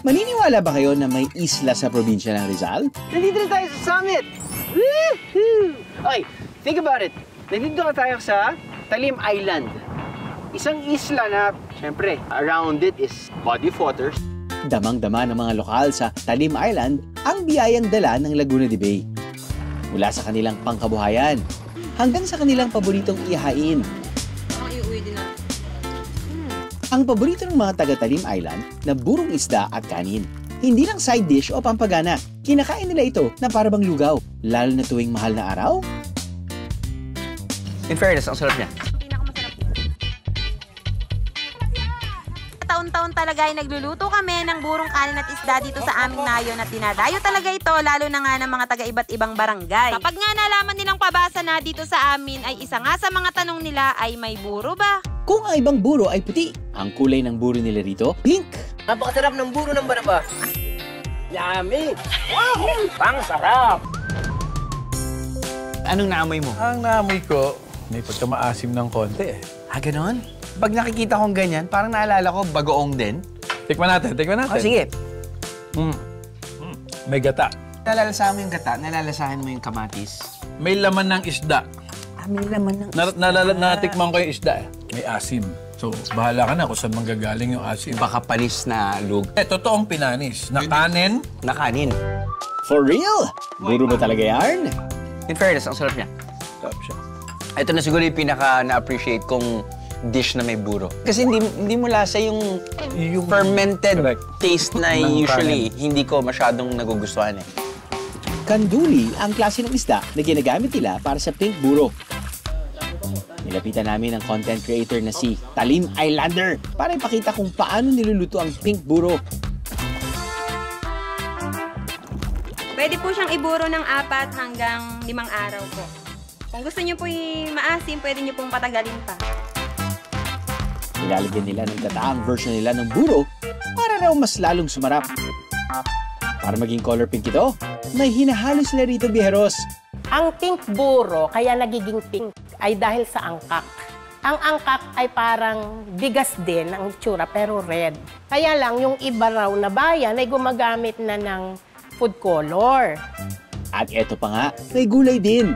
Maniniwala ba kayo na may isla sa probinsya ng Rizal? Nandito na tayo sa summit! Woohoo! Okay, think about it. Nandito na tayo sa Talim Island. Isang isla na, syempre, around it is body of water. Damang-dama ng mga lokal sa Talim Island ang biyayang dala ng Laguna de Bay. Mula sa kanilang pangkabuhayan hanggang sa kanilang paboritong ihain. Ang paborito ng mga taga-Talim Island na burong isda at kanin. Hindi lang side dish o pampagana. Kinakain nila ito na para bang lugaw, lalo na tuwing mahal na araw. In fairness, ang sarap niya. Taon-taon talaga ay nagluluto kami ng burong kanin at isda dito sa aming nayon at dinadayo talaga ito, lalo na nga ng mga taga iba't ibang barangay. Kapag nga nalaman nilang pabasa na dito sa amin ay isa nga sa mga tanong nila ay may buro ba? Kung ang ibang buro ay puti, ang kulay ng buro nila rito, pink. Napakasarap ng buro ng Baraba. Yummy! Wow! Pang sarap! Anong naamoy mo? Ang naamoy ko, may pagkamaasim ng konti eh. Ganon? Pag nakikita kong ganyan, parang naalala ko, bagoong din. Tikman natin, tikman natin. Oh, sige. May gata. Nalalasahan mo yung gata, nalalasahan mo yung kamatis. May laman ng isda. May laman ng Natikman ko yung isda eh. May asim. So, bahala ka na kung saan manggagaling yung asim. Baka panis na lug. Totoong pinanis. Na kanin. Na kanin. For real? Buro ba talaga yan? In fairness, ang sarap niya. Sarap siya. Ito na siguro yung pinaka na-appreciate kong dish na may buro. Kasi hindi mo lasa yung fermented taste na usually hindi ko masyadong nagugustuhan eh. Kanduli ang klase ng isda na ginagamit nila para sa pink buro. Nilapitan namin ang content creator na si Talim Islander para ipakita kung paano niluluto ang pink buro. Pwede po siyang iburo ng 4 hanggang 5 araw po. Kung gusto niyo po maasim, pwede niyo pong patagalin pa. Nilalagyan nila ng gata ang version nila ng buro para raw mas lalong sumarap. Para maging color pink ito, may hinahalo sila rito, biheros. Ang pink buro, kaya nagiging pink, ay dahil sa angkak. Ang angkak ay parang bigas din ang itsura, pero red. Kaya lang, yung iba raw na bayan ay gumagamit na ng food color. At eto pa nga, may gulay din.